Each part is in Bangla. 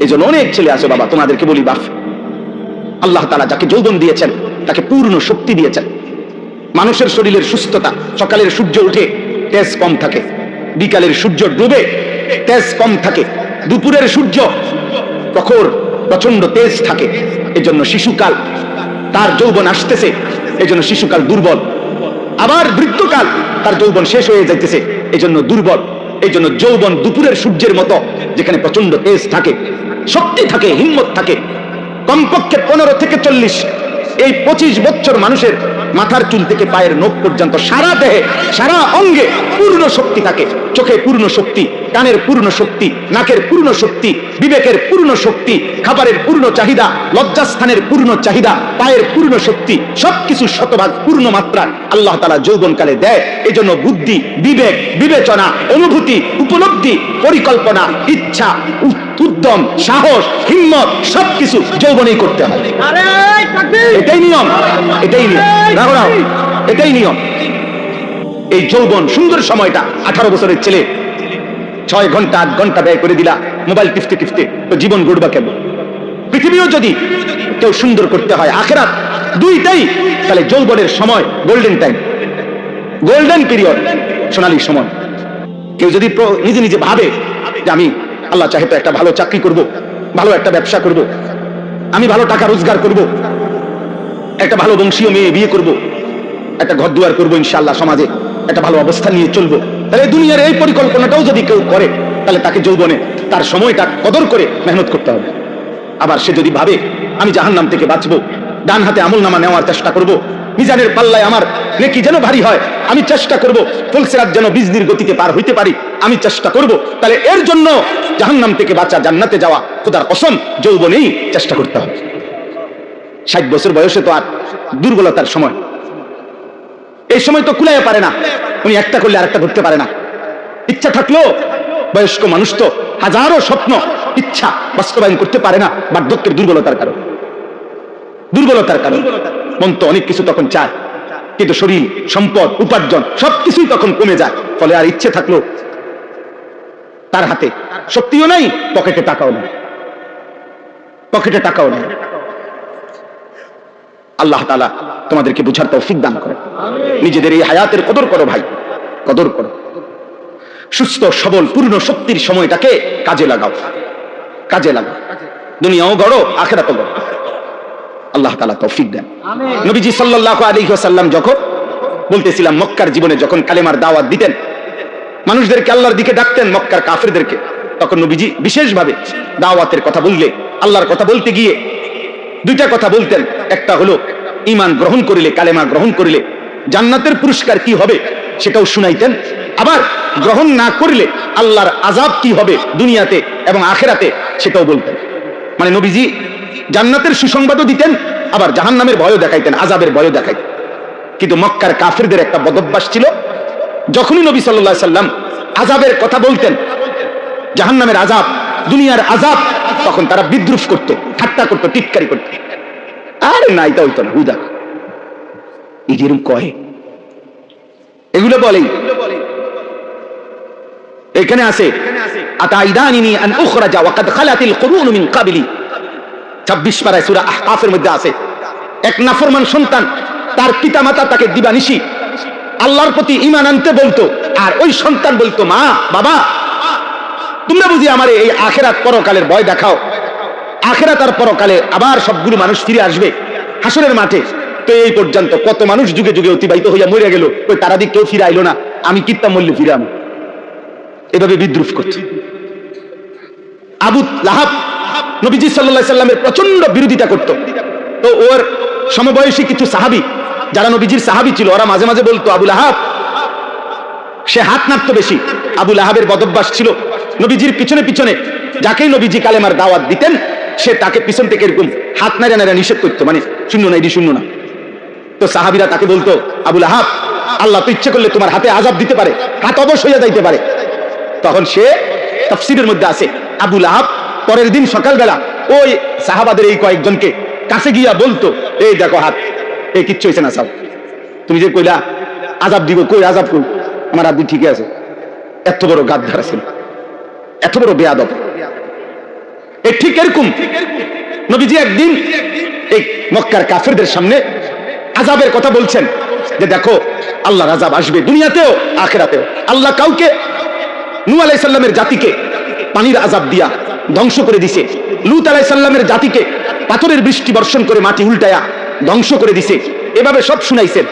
এই জন্য অনেক ছেলে আছে বাবা, তোমাদেরকে বলি বাপ, আল্লাহ তাআলা যাকে যৌবন দিয়েছেন তাকে পূর্ণ শক্তি দিয়েছেন। মানুষের শরীরের সুস্থতা, সকালের সূর্য উঠে তেজ কম থাকে, বিকালের সূর্য ডুবে তেজ কম থাকে, দুপুরের সূর্য প্রখর প্রচন্ড তেজ থাকে। এজন্য শিশুকাল তার যৌবন আসতেছে, এজন্য শিশুকাল দুর্বল। আবার বৃদ্ধকাল তার যৌবন শেষ হয়ে যাইতেছে, এজন্য দুর্বল। এই জন্য যৌবন দুপুরের সূর্যের মতো, যেখানে প্রচন্ড তেজ থাকে, শক্তি থাকে, হিম্মত থাকে। কমপক্ষে 15 থেকে 40, এই 25 বছর মানুষের মাথার চুল থেকে পায়ের নখ পর্যন্ত সারা দেহে, সারা অঙ্গে পূর্ণ শক্তি থাকে। চোখে পূর্ণ শক্তি, কানের পূর্ণ শক্তি, নাকের পূর্ণ শক্তি, বিবেকের পূর্ণ শক্তি, খাবারের পূর্ণ চাহিদা, লজ্জাস্থানের পূর্ণ চাহিদা, পায়ের পূর্ণ শক্তি, সবকিছু শতভাগ পূর্ণ মাত্রা আল্লাহ তাআলা যৌবনকালে দেয়। এই জন্য বুদ্ধি, বিবেক, বিবেচনা, অনুভূতি, উপলব্ধি, পরিকল্পনা, ইচ্ছা, উদ্যম, সাহস, হিম্মত সবকিছু যৌবনেই করতে হয়। এটাই নিয়ম, এটাই নিয়ম, রাখো রাখো, এটাই নিয়ম। এই যৌবন সুন্দর সময়টা, 18 বছরের ছেলে 6 ঘন্টা 8 ঘন্টা ব্যয় করে দিলা মোবাইল টিপতে টিপতে, তো জীবন গড়বা কেমন? পৃথিবীও যদি কেউ সুন্দর করতে হয়, আখিরাত, দুইটাই, তাহলে যৌবনের সময় গোল্ডেন টাইম, গোল্ডেন পিরিয়ড, সোনালী সময়। কেউ যদি নিজে নিজে ভাবে যে আমি আল্লাহ চাহে তো একটা ভালো চাকরি করব, ভালো একটা ব্যবসা করব, আমি ভালো টাকা রোজগার করব, একটা ভালো বংশীয় মেয়ে বিয়ে করব, একটা ঘর দুয়ার করবো ইনশাআল্লাহ, সমাজে একটা ভালো অবস্থা নিয়ে চলবো, তাহলে দুনিয়ার এই পরিকল্পনাটাও যদি কেউ করে, তাহলে তাকে যৌবনে তার সময়টা কদর করে মেহনত করতে হবে। আবার সে যদি ভাবে আমি জাহান্নাম থেকে বাঁচবো, ডান হাতে আমলনামা নেওয়ার চেষ্টা করব, মিজানের পাল্লায় আমার নেকি যেন ভারী হয়, আমি চেষ্টা করব, ফুলসিরাত যেন বিজলির গতিতে পার হইতে পারি, আমি চেষ্টা করব, তাহলে এর জন্য জাহান্নাম থেকে বাঁচা, জান্নাতে যাওয়া, খোদার কসম যৌবনেই চেষ্টা করতে হবে। 60 বছর বয়সে তো আর দুর্বলতার সময়, এই সময় তো কুলাইয়া পারে না, উনি একটা করলে আরেকটা করতে পারে না। ইচ্ছা থাকলেও বয়স্ক মানুষ তো হাজারো স্বপ্ন, ইচ্ছা বাস্তবায়ন করতে পারে না, বার্ধক্যের দুর্বলতার কারণ, দুর্বলতার কারণ। মন তো অনেক কিছু তখন চায়, কিন্তু শরীর, সম্পদ, উপার্জন সবকিছুই তখন কমে যায়। ফলে আর ইচ্ছে থাকলো তার হাতে শক্তিও নাই, পকেটে টাকাও নাই, পকেটে টাকাও নাই। আল্লাহ তাআলা তোমাদেরকে বুঝার তৌফিক দান করে। নিজেদের এই হায়াতের কদর করো ভাই, কদর করো। সুস্থ সবল পূর্ণ শক্তির সময়টাকে কাজে লাগাও, কাজে লাগাও। দুনিয়াও গড়ো, আখিরাতও গড়ো। আল্লাহ তাআলা তৌফিক দেন। নবীজি সাল্লাল্লাহু আলাইহি ওয়াসাল্লাম যখন বলতেছিলাম, মক্কার জীবনে যখন কালেমার দাওয়াত দিতেন, মানুষদেরকে আল্লাহর দিকে ডাকতেন, মক্কার কাফিরদেরকে, তখন নবীজি বিশেষভাবে দাওয়াতের কথা বললে, আল্লাহর কথা বলতে গিয়ে দুইটা কথা বলতেন। একটা হলো ঈমান গ্রহণ করিলে, কালেমা গ্রহণ করিলে জান্নাতের পুরস্কার কি হবে সেটাও শুনাইতেন। আবার গ্রহণ না করিলে আল্লাহর আযাব কি হবে দুনিয়াতে এবং আখিরাতে সেটাও বলতেন। মানে নবীজি জান্নাতের সুসংবাদও দিতেন, আবার জাহান্নামের ভয়ও দেখাইতেন, আযাবের ভয়ও দেখাইতেন। কিন্তু মক্কার কাফিরদের একটা বদঅভ্যাস ছিল, যখনই নবী সাল্লাল্লাহু আলাইহি সাল্লাম আযাবের কথা বলতেন, জাহান্নামের আযাব, দুনিয়ার আযাব, তখন তারা বিদ্রুপ করত, ঠাট্টা করত, টিটকারি করত। আরে না, এটা হইতো না, হুদা এই যেরকম কয় এগুলো বলেই। এখানে আছে আতাইদানিনি আন উখরাজা ওয়া কাদ খালাতিল কুরুন মিন ক্বাবলি, 26 পারায় সূরা আহকাফের মধ্যে আছে। এক নাফরমান সন্তান, তার পিতামাতা তাকে দিবানিশি আল্লাহর প্রতি ঈমান আনতে বলতো, আর ওই সন্তান বলতো, মা বাবা তোমরা বুঝি আমারে এই আখিরাত পরকালের ভয় দেখাও, আখিরাত আর পরকালে আবার সবগুলো মানুষ ফিরে আসবে হাসরের মাঠে। তো এই পর্যন্ত কত মানুষ যুগে যুগে অতিবাহিত হইয়া মরে গেল, ওই তারা দিক কেউ ফিরে আইলো না, আমি কিত্তা মরলে ফিরে আমি, এভাবে বিদ্রুপ করছে। আবু লাহাব নবীজি সাল্লাল্লাহু আলাইহি সাল্লামের প্রচন্ড বিরোধিতা করত। তো ওর সমবয়সী কিছু সাহাবী যারা নবীজির সাহাবী ছিল, ওরা মাঝে মাঝে বলতো, আবু লাহাব সে হাত নাড়তো বেশি। আবু লাহাবের বদঅভ্যাস ছিল, নবীজির পিছনে পিছনে যাকেই নবীজি কালেমার দাওয়াত দিতেন, সে তাকে পিছন থেকে এরকম হাত নাড়া নাড়া নিষেধ করতো, মানে শূন্য না, এটি শূন্য না। তো সাহাবীরা তাকে বলতো, আবু লাহাব আল্লাহ তো ইচ্ছে করলে তোমার হাতে আযাব দিতে পারে, হাত অবশ হইয়া যাইতে পারে। তখন সে তাফসীরের মধ্যে আছে, আবু লাহাব পরের দিন সকালবেলা ওই সাহাবাদের এই কয়েকজনকে কাছে গিয়া বলতো, এই দেখো হাত, এই কিচ্ছু হয়েছে না, সাহেব তুমি যে কইলা আযাব দিব, কই আযাব কই, আমার হাত ঠিকই আছে। এত বড় গাদ্দার ছিল, এত বড় বেয়াদব। এই ঠিক এরকম নবীজি একদিন এই মক্কার কাফেরদের সামনে আযাবের কথা বলছেন, যে দেখো আল্লাহর আযাব আসবে দুনিয়াতেও আখিরাতেও। আল্লাহ কাউকে নূহ আলাইহিস সালামের জাতিকে পানির আযাব দিয়া ধ্বংস করে দিছে, লূত আলাইহিস সালামের জাতিকে পাথরের বৃষ্টি বর্ষণ করে মাটি উল্টায়া ধ্বংস করে দিছে, এভাবে সব শুনাইছেন।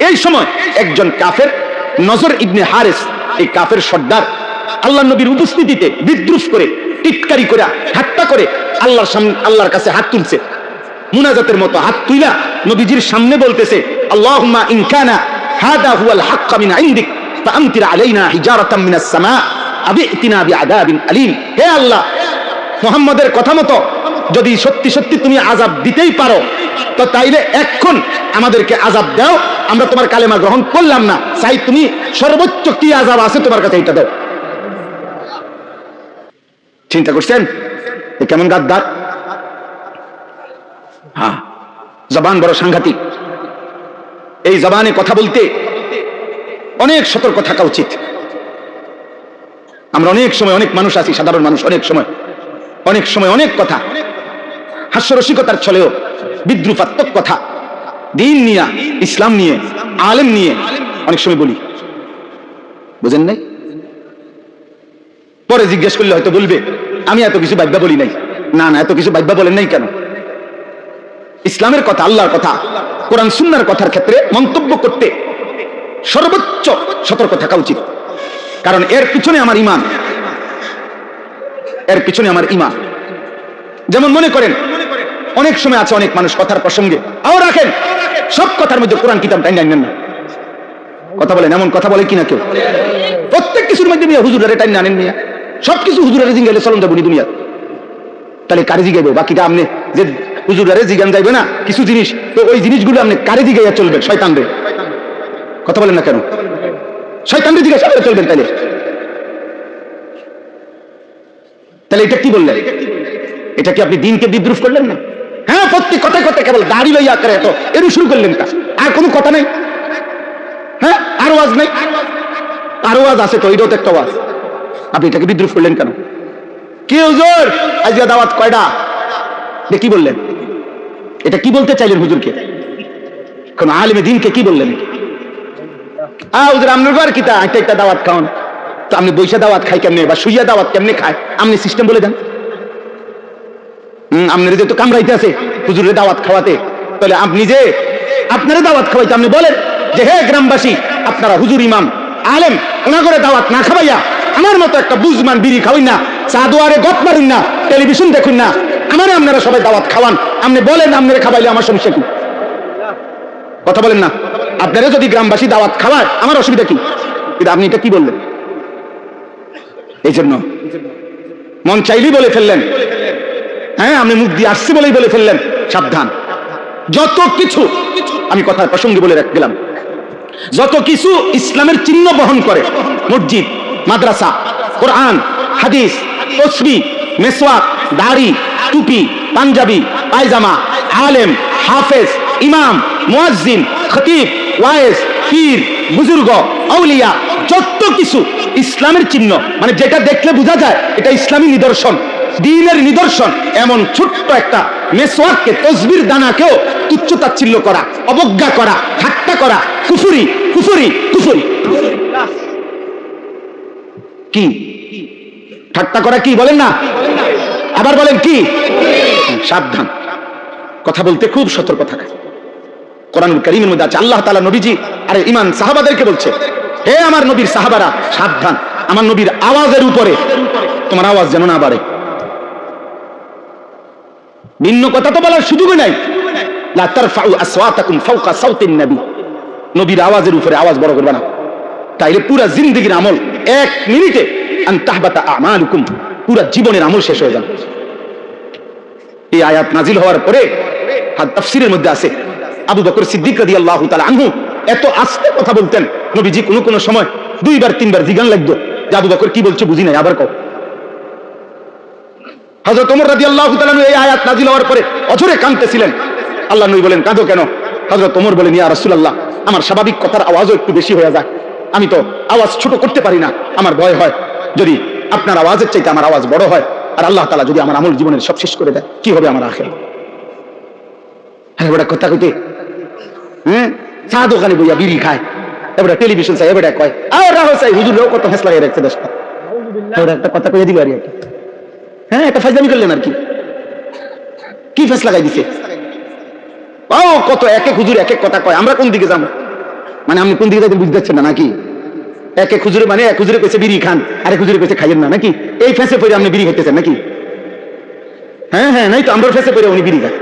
এই সময় একজন কাফের নজর ইবনে হারিস, এই কাফের সর্দার আল্লাহ নবীর উপস্থিতিতে বিদ্রুপ করে টিটকারি করে ঠাট্টা করে আল্লাহর সামনে আল্লাহর কাছে হাত তুলছে, মুনাজাতের মতো হাত তুইলা নবীজির সামনে বলতেছে, আল্লাহুম্মা ইন কানা হাদা হুয়াল হক মিন ইনদিক ফাআমতির আলাইনা হিজারাতাম মিনাস সামা আবিতিনা বিআযাবিন আলীম। হে আল্লাহ, মুহাম্মদের কথা মতো যদি সত্যি সত্যি তুমি আযাব দিতেই পারো, তো তাইলে এখন আমাদেরকে আযাব দাও, আমরা তোমার কালেমা গ্রহণ করলাম না, চাই তুমি সর্বোচ্চ কি আযাব আছে তোমার কাছে এটা দাও। চিন্তা করছেন কেমন গাদ্দার? হ্যাঁ, জবান বড় সাংঘাতিক। এই জবানে কথা বলতে অনেক সতর্ক থাকা উচিত। আমরা অনেক সময় অনেক মানুষ আছি, সাধারণ মানুষ, অনেক সময় অনেক কথা হাস্যরসিকতার ছলেও বিদ্রুপাত্মক কথা দিন নিয়ে, ইসলাম নিয়ে, আলেম নিয়ে অনেক সময় বলি, বুঝেন নাই? পরে জিজ্ঞেস করলে হয়তো বলবে আমি এত কিছু বাইব্যা বলি নাই। না না, এত কিছু বাইব্যা বলেন নাই কেন? ইসলামের কথা, আল্লাহর কথা, কোরআন সুন্নাহর কথার ক্ষেত্রে মন্তব্য করতে সর্বোচ্চ সতর্ক থাকা উচিত। কারণ এর পিছনে আমার ঈমান, এর পিছনে আমার ঈমান। যেমন মনে করেন অনেক সময় আছে অনেক মানুষ কথার প্রসঙ্গে আও রাখেন সব কথার মধ্যে কোরআন কিতাব টাইন নেন না, কথা বলেন, এমন কথা বলে কিনা কেউ? প্রত্যেক কিছুর মধ্যে নিয়ে হুজুরের টাইন আনেন নিয়ে, সবকিছু হুজুরের জিগাইলে চলন যাবো দুনিয়া। তাহলে কারে জিগাইবে? বাকিটা আপনি যে হুজুরের জিগান যাইবে না কিছু জিনিস, তো ওই জিনিসগুলো আপনি কারে জিগাইয়া চলবেন? শয়তানরে। কথা বলেন না কেন? শয়তানরে জিজ্ঞাসা করে চলবেন। তাহলে এটা কি বললেন? এটা কি আপনি দিনকে বিদ্রুপ করলেন না? হ্যাঁ, প্রত্যেক কথায় কথায় কেবল দাড়ি লইয়া করে এত এর শুরু করলেন কা? আর কোনো কথা নাই? হ্যাঁ, আর ওয়াজ নাই? আর ওয়াজ আছে তো, এটাও তো একটা ওয়াজ। আপনি এটাকে বিদ্রুপ করলেন কেন? কি হুজুর আজকে দাওয়াত কয়টা? কি বললেন? এটা কি বলতে চাইলেন হুজুরকে? কোন আলেমে দিনকে কি বললেন? হুজুর আপনার ঘর কিতা একটা দাওয়াত খাওয়ান, তো আপনি বৈশা দাওয়াত খাই কেমনে বা শুইয়া দাওয়াত কেমনে খায় আপনি সিস্টেম বলে দেন। আপনার যে তো কামড়াইতে আছে হুজুরের দাওয়াত খাওয়াতে, তাহলে আপনি যে আপনারা দাওয়াত খাওয়াইতে আপনি বলেন যে হে গ্রামবাসী, আপনারা হুজুর ইমাম আলেম ওনা করে দাওয়াত না খাওয়াইয়া আমার মতো একটা বুঝমান বিড়ি খাওয়াই না, চা দোয়ারে গপ মারুন না, টেলিভিশন দেখুন না, আমারে আপনারা সবাই দাওয়াত খাওয়ান। আপনি বলেন আপনারা খাওয়াইলে আমার সমস্যা কি? কথা বলেন না। আপনারা যদি গ্রামবাসী দাওয়াত খাওয়ায় আমার অসুবিধা কি? কিন্তু আপনি এটা কি বললেন? এই জন্য মন চাইলেই বলে ফেললেন, হ্যাঁ আমি মুখ দিয়ে আসছি বলেই বলে ফেললেন। সাবধান। যত কিছু আমি কথার প্রসঙ্গে বলে গেলাম, যত কিছু ইসলামের চিহ্ন বহন করে, মসজিদ, মাদ্রাসা, কোরআন, হাদিস, তসবিহ, মেসওয়াক, দাড়ি, টুপি, পাঞ্জাবি, পায়জামা, আলেম, হাফেজ, ইমাম, মুয়াজ্জিন, খতিব, ওয়াইজ, পীর, বুজুর্গ, আউলিয়া, যত কিছু ইসলামের চিহ্ন, মানে যেটা দেখলে বোঝা যায় এটা ইসলামী নিদর্শন, দ্বীনের নিদর্শন, এমন ছোট্ট একটা মেসওয়াককে, তসবির দানাকেও তুচ্ছতাচ্ছিল্য করা, অবজ্ঞা করা, ঠাট্টা করা, কুফরি কুফরি কুফরি। কি ঠাট্টা করা? কি বলেন না? আবার বলেন কি? সাবধান। কথা বলতে খুব সতর্ক থাকা। কোরআনুল কারীমের মধ্যে আছে আল্লাহ তাআলা নবীজি আরে ঈমান সাহাবাদেরকে বলছে, হে আমার নবীর সাহাবারা, সাবধান, আমার নবীর আওয়াজের উপরে তোমার আওয়াজ যেন না বাড়ে। ভিন্ন কথা তো বলার সুযোগই নাই। লা তারফাউ আসওয়াতাকুম ফাওকা সাওতিন নবী, নবীর আওয়াজের উপরে আওয়াজ বড় করবে না, তাইলে পুরা জিন্দেগীর আমল এক মিনিটে আন তাহবাতা আমালুকুম, পুরা জীবনের আমল শেষ হয়ে যাবে। এই আয়াত নাজিল হওয়ার পরে তাফসীরের মধ্যে আছে আবু বকর সিদ্দিক রাদিয়াল্লাহু তাআলা আনহু এত আস্তে কথা বলতেন, নবীজি কোন সময় দুইবার তিনবার জিগান লাগতো যে আবু বকর কি বলছে বুঝি নাই, আবার কও। হযরত ওমর রাদিয়াল্লাহু তাআলা এই আয়াত নাজিল হওয়ার পরে অঝরে কাঁদতেছিলেন। আল্লাহ নবী বলেন কাঁদো কেন? হযরত ওমর বলেন ইয়া রাসূলুল্লাহ, আমার স্বাভাবিক কথার আওয়াজও একটু বেশি হয়ে যায়, আমি তো আওয়াজ ছোট করতে পারি না, আমার ভয় হয় যদি আপনার আওয়াজের চাইতে আমার আওয়াজ বড় হয় আর আল্লাহ তাআলা যদি আমার আমল জীবনের সব শেষ করে দেয়, কি হবে আমার আখিরাত? হ্যাঁ বড় কথা কইতে, হ্যাঁ চা দোকানে বইয়া বিড়ি খায়, এবারে টেলিভিশন চাই, এবারে কয় আর রাহো চাই, হুজুররাও কত ফেসলা লাগিয়ে রাখছে দেশটা। একটা কথা কইয়া দিল আর একটা, হ্যাঁ একটা ফাজলামি করলেন আর কি ফেস লাগাই দিছে। ও কত এক এক হুজুর এক এক কথা কয়, আমরা কোন দিকে যাবো? মানে আপনি কোন দিকে যাইতে বুঝতে পারছেন না নাকি? এক এক হুজুরে মানে এক হুজুরে কইছে বিড়ি খান, আরেক হুজুরে কইছে খাইয়েন না নাকি? এই ফেসে পড়ে আপনি বিড়ি খাইতেছেন নাকি? হ্যাঁ হ্যাঁ, নাই তো আমরা ফেসে পড়ে উনি বিড়ি খায়।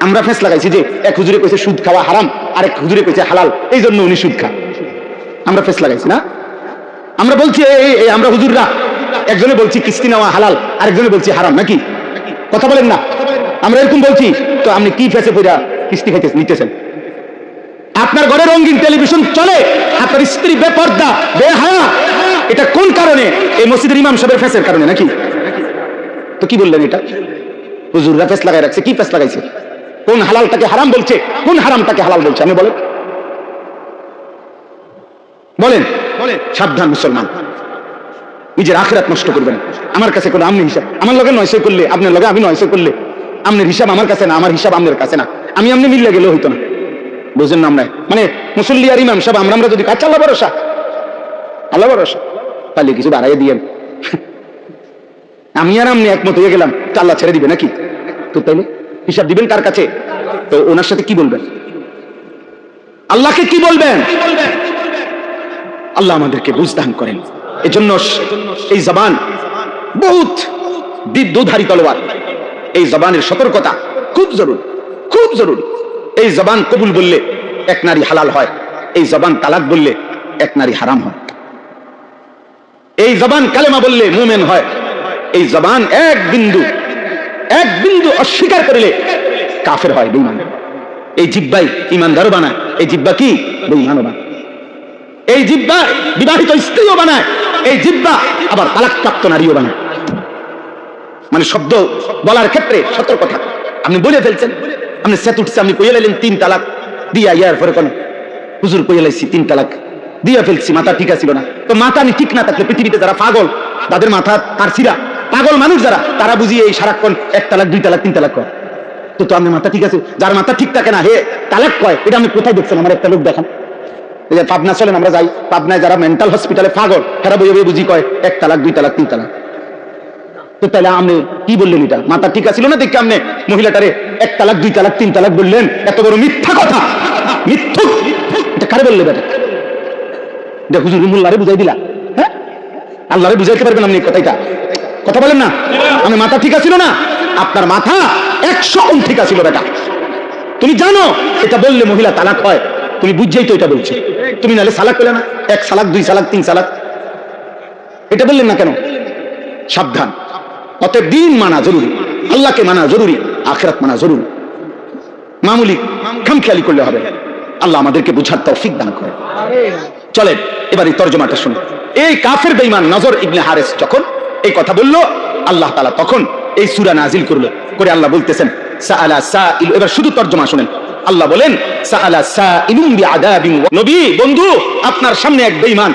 আমরা ফেস লাগাইছি যে এক হুজুরে কইছে সুদ খাওয়া হারাম, আরেক হুজুরে কইছে হালাল, এই জন্য উনি সুদ খায়। আমরা ফেস লাগাইছি না? আমরা বলছি আমরা হুজুররা একজনে বলছি কিস্তি নেওয়া হালাল, আরেকজনে বলছি হারাম নাকি? কথা বলেন না? আমরা এরকম বলছি, তো আপনি কি ফেসে পড়া কিস্তি খাইতে নিতেছেন? আপনার ঘরে রঙিন টেলিভিশন চলে, আপনার স্ত্রী বেপর্দা বেহায়া, এটা কোন কারণে? এই মসজিদের ইমাম সাহেবের ফেসের কারণে নাকি? তো কি বললেন এটা? হুজুররা ফেস লাগাই রাখছে, কি ফেস লাগাইছে? কোন হালালটাকে হারাম বলছে, কোন হারামটাকে হালাল বলছে? আমি বলেন বলেন সাবধান মুসলমান, নিজের আখিরাত নষ্ট করবেন। আমার কাছে কোনো আমনি হিসাব, আমার লগে 900 করলে আপনার লগে আমি 900 করলে আমনের হিসাব আমার কাছে না, আমার হিসাব আপনার কাছে না, আমি আমনে মিললে গেলেও হইতো না। বুঝেন না? আমরা মানে মুসল্লি আর ইমাম সাহেব আমরা যদি কাছে আল্লাহ ভরসা, আল্লাহ ভরসা, তাহলে কিছু বাড়াই দিয়েন। আমি আর আমনি একমত হয়ে গেলাম, আল্লাহ ছেড়ে দিবে নাকি? তো তাইলে হিসাব দিবেন কার কাছে? তো ওনার সাথে কি বলবেন? আল্লাহকে কি বলবেন? আল্লাহ আমাদেরকে বুঝ দান করেন। এজন্য এই জবান বহুত দুধারী তলোয়ার, এই জবানের সতর্কতা খুব জরুরি, খুব জরুরি। এই জবান কবুল বললে এক নারী হালাল হয়, এই জবান তালাক বললে এক নারী হারাম হয়। এই জবান কালেমা বললে মুমিন হয়, এই জবান এক বিন্দু অস্বীকার করলে কাফের হয়, বেঈমান। এই জিহ্বাই ইমানদারও বানায়, এই জিহ্বা কি বেঈমানও বানায়। এই জিহ্বা বিবাহিত স্ত্রীও বানায়, এই জিহ্বা আবার তালাকপ্রাপ্ত নারীও বানায়। মানে শব্দ বলার ক্ষেত্রে সতর্কতা। আপনি বলে ফেলছেন, আপনি সেট উঠছে, আপনি কইয়া লাইলেন 3 তালাক দিয়া, ইয়ার পরে কোন হুজুর কইয়া লাইছি 3 তালাক দিয়া ফেলছি, মাথা ঠিক আছিল না। তো মাথা নি ঠিক না থাকলে পৃথিবীতে যারা পাগল, তাদের মাথা কারছিরা পাগল মানুষ যারা, তারা বুঝিয়ে এই সারাক্ষণ 1 তালাক 2 তালাক 3 তালাক কয়। তো আপনি মাথা ঠিক আছে, যার মাথা ঠিক থাকে না হে তালাক কয়, এটা আপনি কোথায় দেখছেন? আমার একটা লোক দেখান। এই যে পাবনা চলেন, আমরা যাই পাবনায়, যারা মেন্টাল হসপিটালে পাগল, তারা বইয়ে বুঝি কয় 1 তালাক 2 তালাক 3 তালাক। তো তাহলে আপনি কি বললেন? এটা মাথা ঠিক আছিল না দেখে আপনি মহিলাটারে 1 তালাক 2 তালাক 3 তালাক বললেন? এত বড় মিথ্যা কথা, মিথ্যুক। এটা কারে বললে? বেটা দেখ হুজুর মোল্লারে বুঝাই দিলা, হ্যাঁ আল্লাহরে বুঝাইতে পারবেন আপনি কথাটা? কথা বলেন না? আমি মাথা ঠিক আছিল না? আপনার মাথা 100 গুণ ঠিক আছিল বেটা। তুমি জানো এটা বললে মহিলা তালাক হয়, তুমি বুঝছেই তো এটা বলছো। তুমি নাহলে সালাক পেলে না, 1 সালাক 2 সালাক 3 সালাক, এটা বললেন না কেন? সাবধান। অতএব দিন মানা জরুরি, আল্লাহকে মানা জরুরি, আখিরাত মানা জরুরি। মামুলি খামখেয়ালি করলে হবে। আল্লাহ আমাদেরকে বুঝার তৌফিক দান করে। চলেন এবার এই তরজমাটা শুনুন। এই কাফের বেঈমান নজর ইবনে হারেস যখন এই কথা বলল, আল্লাহ তাআলা তখন এই সূরা নাজিল করলো, করে আল্লাহ বলতেছেন সাআলা সাইল। এবার শুধু তরজমা শুনেন। আল্লাহ বলেন সাআলা সাইলুম বিআযাবিন, নবী বন্ধু আপনার সামনে এক বেঈমান,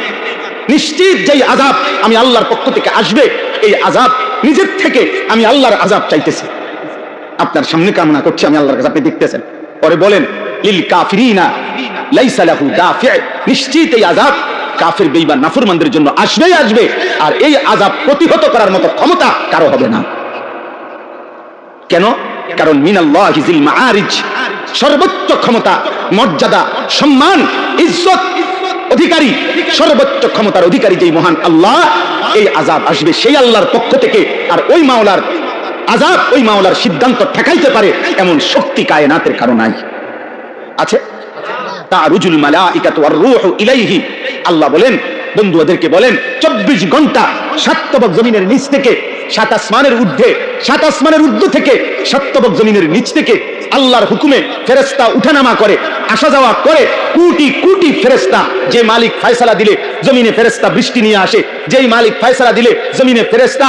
নিশ্চিত যেই আযাব আমি আল্লাহর পক্ষ থেকে আসবে, এই আযাব নিজের থেকে আমি আল্লাহর আযাব চাইতেছি, আপনার সামনে কামনা করছি আমি আল্লাহর কাছে, আপনি দেখতেছেন। পরে বলেন লিল কাফিরিনা লাইসা লাহু দাফি, নিশ্চিত এই আযাব কাফের বেঈমান নাফরমানদের জন্য আসবেই আসবে, আর এই আযাব প্রতিহত করার মতো ক্ষমতা কারো হবে না। কেন? কারণ মিনাল্লাহি যিল মাআরিজ, সর্বোচ্চ ক্ষমতা, মর্যাদা, সম্মান, ইজ্জত অধিকারী, সর্বোচ্চ ক্ষমতার অধিকারী যেই মহান আল্লাহ, এই আযাব আসবে সেই আল্লাহর পক্ষ থেকে। আর ওই মাওলার আযাব, ওই মাওলার সিদ্ধান্ত ঠেকাইতে পারে এমন শক্তি কায়নাতের কারো নাই। আছে? তারুজুল মালাইকাতু ওয়ার রূহু ইলাইহি, আল্লাহ বলেন বন্ধুদেরকে বলেন 24 ঘন্টা 7 তবক জমিনের নিচ থেকে 7 আসমানের ঊর্ধ্বে, 7 আসমানের ঊর্ধ্ব থেকে 7 তবক জমিনের নিচ থেকে আল্লাহর হুকুমে ফেরেশতা উঠানামা করে, আসা যাওয়া করে, কোটি কোটি ফেরেশতা। যে মালিক ফয়সালা দিলে জমিনে ফেরেশতা বৃষ্টি নিয়ে আসে, যেই মালিক ফয়সালা দিলে জমিনে ফেরেশতা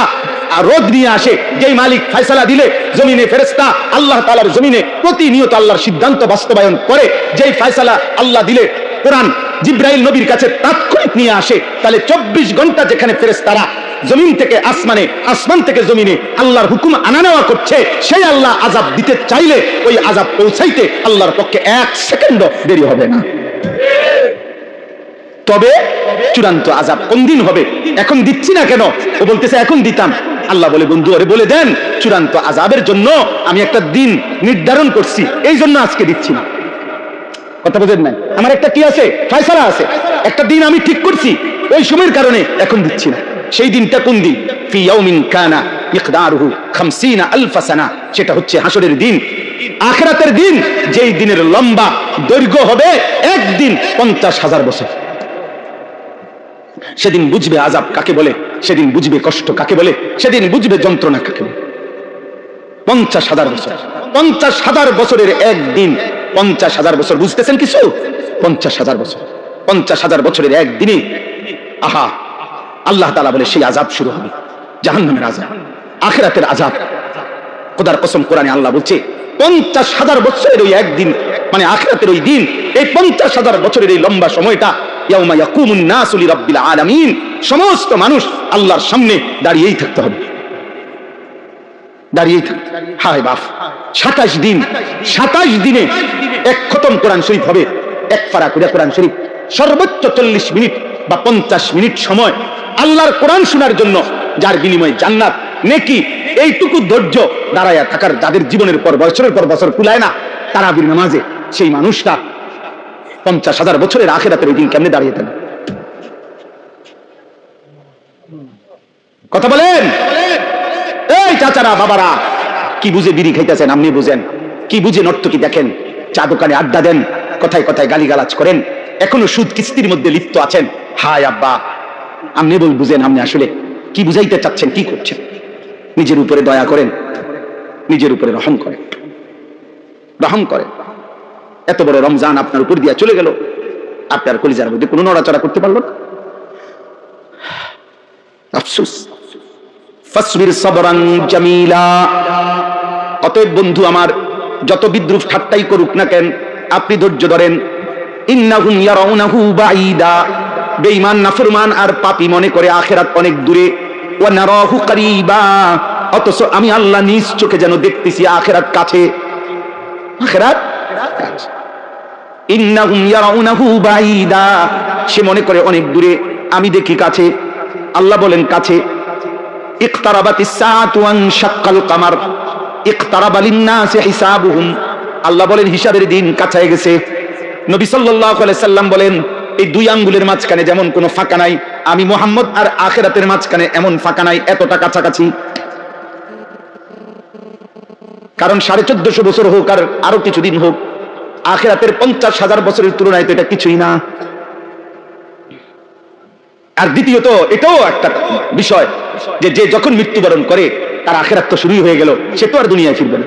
রোদ নিয়ে আসে, যেই মালিক ফয়সালা দিলে জমিনে ফেরেশতা আল্লাহ তাআলার জমিনে প্রতিনিয়ত আল্লাহর সিদ্ধান্ত বাস্তবায়ন করে, যেই ফয়সালা আল্লাহ দিলে কোরআন জিব্রাইল নবীর কাছে তাৎক্ষণিক নিয়ে আসে। তাহলে 24 ঘন্টা যেখানে ফেরেশতারা জমিন থেকে আসমানে, আসমান থেকে জমিনে আল্লাহর হুকুম আনা নেওয়া করছে, সেই আল্লাহ আযাব দিতে চাইলে ওই আযাব পৌঁছাইতে আল্লাহর পক্ষে 1 সেকেন্ডও দেরি হবে না। তবে চূড়ান্ত আযাব কোন দিন হবে? এখন দিচ্ছি না কেন? ও বলতেছে এখন দিতাম। আল্লাহ বলে, বন্ধু আরে বলে দেন চূড়ান্ত আযাবের জন্য আমি একটা দিন নির্ধারণ করছি, এই জন্য আজকে দিচ্ছি না। কথা বুঝেন নাই? আমার একটা কি আছে? ফয়সালা আছে, একটা দিন আমি ঠিক করছি, ওই সময়ের কারণে এখন দিচ্ছি না। সেই দিনটা কোন দিন? ফি ইয়াউমিন কানা মিকদারুহু 50000 সানা, সেটা হচ্ছে হাসরের দিন, আখিরাতের দিন, যেই দিনের লম্বা দৈর্ঘ্য হবে একদিন 50,000 বছর। সেদিন বুঝবে আযাব কাকে বলে, সেদিন বুঝবে কষ্ট কাকে বলে, সেদিন বুঝবে যন্ত্রণা কাকে বলে। 50,000 বছর, 50,000 বছরের একদিন, 50,000 বছর বুঝতেছেন কিছু? 50,000 বছর, 50,000 বছরের একদিনে আহা আল্লাহ তাআলা বলে সেই আযাব শুরু হবে, জাহান্নামের আযাব, আখিরাতের আযাব। খোদার কসম কোরআনে আল্লাহ বলছে 50,000 বছরের ওই একদিন, মানে আখিরাতের ওই দিন, এই 50,000 বছরের এই লম্বা সময়টা, ইয়াউমা ইয়াকুমুন নাসু লিরাব্বিল আলামিন, সমস্ত মানুষ আল্লাহর সামনে দাঁড়িয়েই থাকতে হবে, দাঁড়িয়েই থাকতে। হায় বাপ, 27 দিন, 27 দিনে এক খতম কোরআন শরীফ হবে, এক পারা করে কোরআন শরীফ, সর্বোচ্চ 40 মিনিট বা 50 মিনিট সময় আল্লাহর কোরআন শোনার জন্য, যার বিনিময়ে জান্নাত, নেকি, এইটুকু ধৈর্য দাঁড়ায়া থাকার যাদের জীবনের পর বছরের পর বছর কুলায় না তারাবির নামাজে, সেই মানুষটা 50,000 বছরের আখিরাতের ওই দিন কেমনে দাঁড়িয়ে থাকবে? কথা বলেন এই চাচারা বাবারা, কি বুঝে বিড়ি খাইতেছেন? আপনি বুঝেন কি? বুঝে নর্তকী দেখেন, চা দোকানে আড্ডা দেন, কথায় কথায় গালিগালাজ করেন, এখনো সুদ কিস্তির মধ্যে লিপ্ত আছেন। হায় আব্বা, আপনি বুঝেন আপনি আসলে কি বুঝাইতে চাচ্ছেন, কি করছেন? নিজের উপরে দয়া করেন, নিজের উপরে রহম করেন, রহম করেন। এত বড় রমজান আপনার উপর দিয়া চলে গেল, আপনার কলিজার মধ্যে কোনো নড়াচড়া করতে পারলো না। আফসোস। ফাসবির সাবরান জামিলা। অতএব বন্ধু আমার, যত বিদ্রুপ ঠাট্টাই করুক না কেন, আপনি ধৈর্য ধরেন। ইন্নাহুম ইয়ারাউনাহু বাঈদা, বেঈমান নাফরমান আর পাপী মনে করে আখিরাত অনেক দূরে। ওয়া নারাহু করিবা, অথচ আমি আল্লাহ নিজ চোখে যেন দেখতেছি আখিরাত কাছে, আখিরাত কাছে। ইন্নাহুম ইয়ারাউনাহু বাঈদা, সে মনে করে অনেক দূরে, আমি দেখি কাছে। আল্লাহ বলেন কাছে। ইকতারাবাতিস সাআতু ওয়ান শাক্কাল কামার ইকতারাবা লিন-নাসি হিসাবুহুম, আল্লাহ বলেন হিসাবের দিন কাছে গেছে। নবী সাল্লাল্লাহু আলাইহি সাল্লাম বলেন এই দুই আঙ্গুলের মাঝখানে যেমন কোনো ফাঁকা নাই, আমি মুহাম্মদ আর আখিরাতের মাঝখানে এমন ফাঁকা নাই, এতটা কাছাকাছি। কারণ 1450 বছর হোক আর আরো কিছুদিন হোক, আখিরাতের 50,000 বছরের তুলনায় তো এটা কিছুই না। আর দ্বিতীয়ত এটাও একটা বিষয় যে যে যখন মৃত্যুবরণ করে তার আখিরাত তো শুরুই হয়ে গেল, সে তো আর দুনিয়ায় ফিরবে না।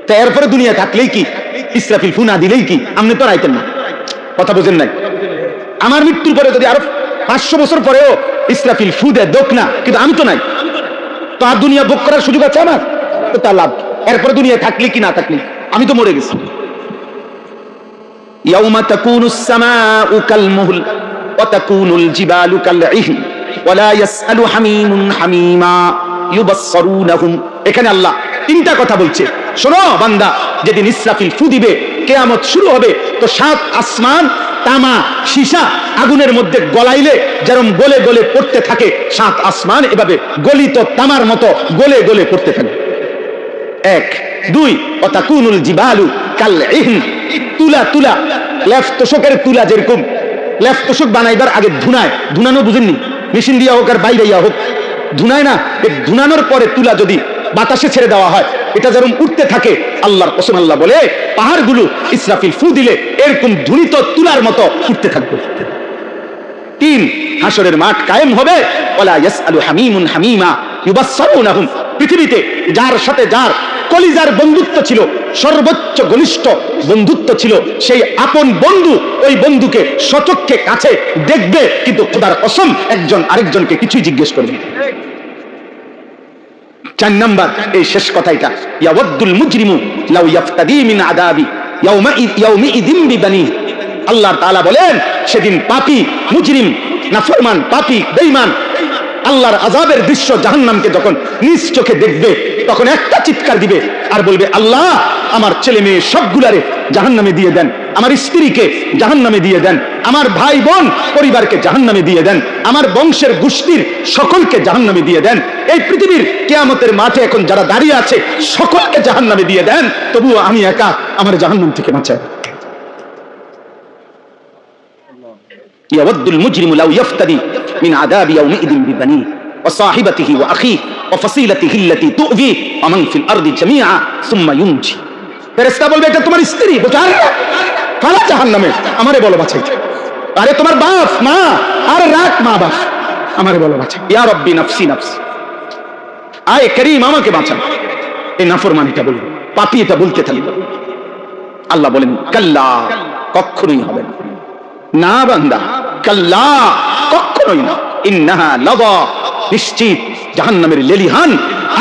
তো এরপরে দুনিয়া থাকলেই কি, ইসরাফিল ফু না দিলেই কি, আপনি তো রাইতেন না। কথা বুঝেন নাই? আমার মৃত্যুর পরে যদি আরো 500 বছর পরেও ইসরাফিল ফু দেয় দোক না, কিন্তু আমি তো নাই, তো আর দুনিয়া ভোগ করার সুযোগ আছে আমার, তো তার লাভ। এরপরে দুনিয়া থাকলে কি না থাকলে, আমি তো মরে গেছি। ইয়াউমা তাকুনুস সামাউ কাল মুহল ওয়া তাকুনুল জিবালু কাল ইহন ওয়া লা ইয়াসআলু হামিমুন হামিমা ইউবাসসিরুনহুম। এখানে আল্লাহ তিনটা কথা বলছে। শোনো বান্দা, যেদিন ইসরাফিল ফু দিবে, কিয়ামত শুরু হবে, তো 7 আসমান তামা সীসা আগুনের মধ্যে গলাইলে যেরকম গলে গলে পড়তে থাকে, 7 আসমান এভাবে গলিত তামার মতো গলে গলে পড়তে থাকে। 1 2 ওয়া তাকুনুল জিবালু কাল ইহন, তুলা তুলা, লেফ তোষকের তুলা যেরকম লেফ তোষক বানাইবার আগে ধুনায়, ধুনানো বুঝেননি, মেশিন দিয়া হোক আর বাইরে হোক ধুনায় না, এই ধুনানোর পরে তুলা যদি বাতাসে ছেড়ে দেওয়া হয়, এটা যেরকম উঠতে থাকে, আল্লাহর কসম আল্লাহ বলে পাহাড়গুলো ইসরাফিল ফু দিলে এরকম ধুনিত তুলার মতো উঠতে থাকবে। 3 হাসরের মাঠ কায়েম হবে, ওয়ালা ইয়াসআলু হামিমুন হামিমা ইউবাসসিরুনহুম। পৃথিবীতে যার সাথে যার কলিজার বন্ধুত্ব ছিল, সর্বোচ্চ ঘনিষ্ঠ বন্ধুত্ব ছিল, সেই আপন বন্ধু ওই বন্ধুকে সচক্ষে কাছে দেখবে, কিন্তু খোদার কসম একজন আরেকজনকে কিছুই জিজ্ঞেস করবে না। 4 নাম্বার এই শেষ কথাটা, ইয়াওয়াদ্দুল মুজরিমু লাউ ইয়াফতাদি মিন আযাবি ইয়াউমিইযিন বিবানি। আল্লাহ তাআলা বলেন সেদিন পাপী, মুজরিম, নাফরমান, পাপী, বেঈমান আল্লাহর আযাবের দৃশ্য জাহান্নামকে যখন নিজ চোখে দেখবে তখন একটা চিৎকার দিবে আর বলবে, আল্লাহ আমার ছেলে মেয়ে সবগুলারে জাহান্নামে দিয়ে দেন, আমার স্ত্রীকে জাহান্নামে দিয়ে দেন, আমার ভাই বোন পরিবারকে জাহান্নামে দিয়ে দেন, আমার বংশের গোষ্ঠীর সকলকে জাহান্নামে দিয়ে দেন। এই পৃথিবীর কিয়ামতের মাঠে এখন যারা দাঁড়িয়ে আছে সকলকে জাহান্নামে দিয়ে দেন, তবুও আমি একা আমার জাহান্নাম থেকে বাঁচাই। ইয়াওয়াদ্দুল মুজরিমু লাউ ইফতাদি মিন আযাবি ইয়াউমিইদিন বিবানিহি ওয়া সাহিবাতিহি ওয়া আখিহি ওয়া ফাসিলাতিহি আল্লাতী তু'যি ওয়া মান ফিল আরদি জামিআ সুম্মা ইউনজি। ফেরেশতা বলবে, এটা তোমার স্ত্রী, বুঝার ফালা জাহান্নামে, আমারে বলো বাঁচাইতে। আরে তোমার বাপ মা, আর রাখ মা বাপ, আমারে বলো বাঁচাই। ইয়া রব্বি নাফসি নাফসি, আয় করিম আমাকে বাঁচান। এই নাফরমানিটা বলবে, পাপী এটা বলতে থাকবে। আল্লাহ বলেন, কাল্লা, কখনোই হবে না, না বান্দা, কাল্লা, কখনোই না, ইন্নাহা লাযা, নিশ্চিত জাহান্নামের লেলিহান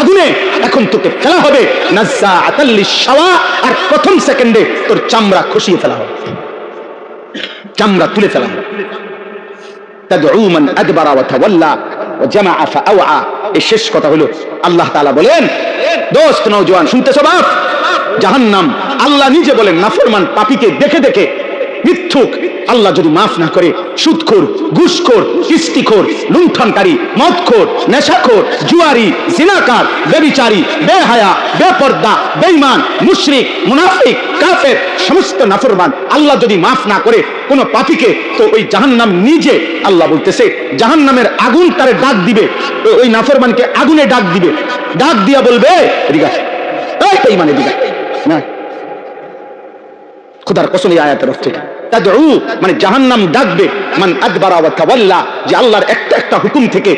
আগুনে এখন তোকে ফেলা হবে, নাজ্জাআতাল লিশ-শাওয়া, আর প্রথম সেকেন্ডে তোর চামড়া খসিয়ে ফেলা হবে, চামড়া তুলে ফেলা হবে। তাদউ মান আদবারা ওয়া তাওয়াল্লা ওয়া জামাআ ফাআওয়া। এই শেষ কথা হলো আল্লাহ তাআলা বলেন, দোস্ত নওজোয়ান শুনতেছো বাপ, জাহান্নাম আল্লাহ নিজে বলেন নাফরমান পাপীকে দেখে দেখে, মিথ্যুক আল্লাহ যদি মাফ না করে, সুদখোর, ঘুষখোর, কিস্তিখোর, লুণ্ঠনকারী, মদখোর, নেশাখোর, জুয়ারি, জিনাকার, ব্যভিচারী, বেহায়া, বেপর্দা, বেঈমান, মুশরিক, মুনাফিক, কাফের, সমস্ত নাফরমান আল্লাহ যদি মাফ না করে কোন পাপীকে, তো ওই জাহান্নাম নিজে আল্লাহ বলতেছে জাহান্নামের আগুন তারে ডাক দিবে, ওই নাফরমানকে আগুনে ডাক দিবে, ডাক দিয়া বলবে, এদিকে এই বেঈমান এদিকে না। খোদার কসম এই আয়াতের অর্থ এটা, তাদউ মানে জাহান্নাম ডাকবে, মান আদবারা ওয়া তাওয়াল্লা, যে আল্লাহর একটা একটা হুকুম থেকে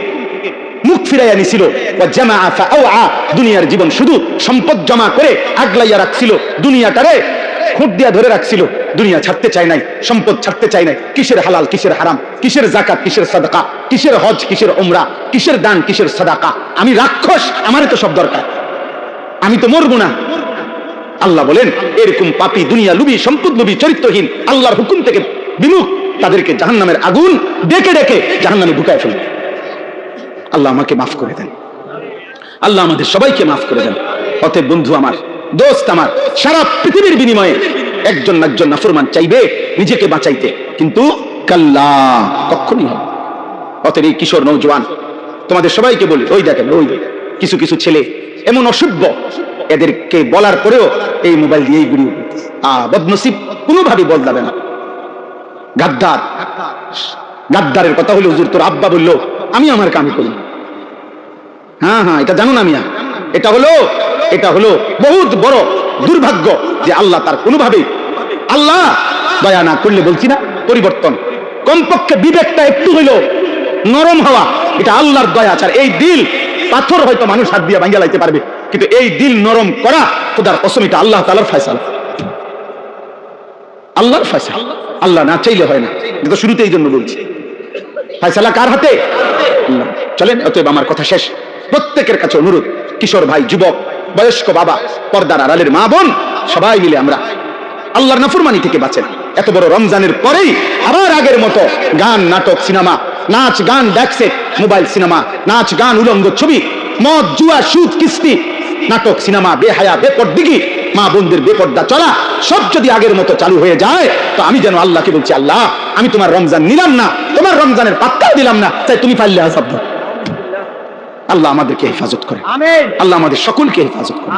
মুখ ফিরাইয়া নিছিল, ওয়া জামাআ ফাআওয়া, দুনিয়ার জীবন শুধু সম্পদ জমা করে আগলাইয়া রাখছিল, দুনিয়াটারে খুঁট দিয়া ধরে রাখছিল, দুনিয়া ছাড়তে চায় নাই, সম্পদ ছাড়তে চায় নাই, কিসের হালাল কিসের হারাম, কিসের যাকাত কিসের সাদাকা, কিসের হজ কিসের উমরা, কিসের দান কিসের সাদাকা, আমি রাক্ষস, আমারে তো সব দরকার, আমি তো মরবো না। আল্লাহ বলেন এরকম পাপী, দুনিয়া লুবী, সম্পদ লুবী, চরিত্রহীন, আল্লাহর হুকুম থেকে বিমুখ, তাদেরকে জাহান্নামের আগুন ডেকে ডেকে জাহান্নামে ঢুকায় ফেলবে। আল্লাহ আমাকে মাফ করে দেন, আল্লাহ আমাদের সবাইকে মাফ করে দেন। অতএব বন্ধু আমার, দোস্ত আমার, সারা পৃথিবীর বিনিময়ে একজন না একজন নাফরমান চাইবে নিজেকে বাঁচাইতে, কিন্তু কাল্লা, কখনই হবে। অতএব এই কিশোর নওজোয়ান তোমাদের সবাইকে বলি, ওই দেখেন ওই কিছু কিছু ছেলে এমন অসভ্য, এদেরকে বলার পরেও এই মোবাইল দিয়েই ঘুরি, বদনসিব কোনোভাবে বদলাবে না। গাদ্দার, গাদ্দারের কথা হলো, হুজুর তোর আব্বা বললো আমি আমার কামই করি, হ্যাঁ হ্যাঁ এটা জানো না মিয়া, এটা হলো বহুত বড় দুর্ভাগ্য যে আল্লাহ তার কোনোভাবেই, আল্লাহ দয়া না করলে বলছি না পরিবর্তন, কমপক্ষে বিবেকটা একটু হইলো নরম হওয়া, এটা আল্লাহর দয়া ছাড়া। এই দিল পাথর হয়তো মানুষ হাত দিয়ে ভাঙিয়া লাইতে পারবে, কিন্তু এই দিল নরম করা খোদার কসম এটা আল্লাহ তাআলার ফয়সালা, আল্লাহর ফয়সালা, আল্লাহ না চাইলে হয় না, এটা শুরুতে এই জন্য বলছি, ফয়সালা কার হাতে? আল্লাহ। চলেন, অতএব আমার কথা শেষ, প্রত্যেকের কাছে অনুরোধ, কিশোর ভাই, যুবক, বয়স্ক বাবা, পর্দার আড়ালের মা বোন, সবাই মিলে আমরা আল্লাহর নাফরমানি থেকে বাঁচেন। এত বড় রমজানের পরেই আবার আগের মতো গান, নাটক, সিনেমা, নাচ গান, দেখছে মোবাইল সিনেমা, নাচ গান, উলঙ্গ ছবি, মদ, জুয়া, সুদ, কিস্তি, নাটক, সিনেমা, বেহায়া, বেপরদিগি, মা বোনদের বেপর্দা চলা, সব যদি আগের মতো চালু হয়ে যায়, তো আমি যেন আল্লাহকে বলছি, আল্লাহ আমি তোমার রমজান নিলাম না, তোমার রমজানের পাত্তাও দিলাম না, তাই তুমি পারলে আযাব দাও। আল্লাহ আমাদেরকে হেফাজত করে, আল্লাহ আমাদের সকলকে হেফাজত করে।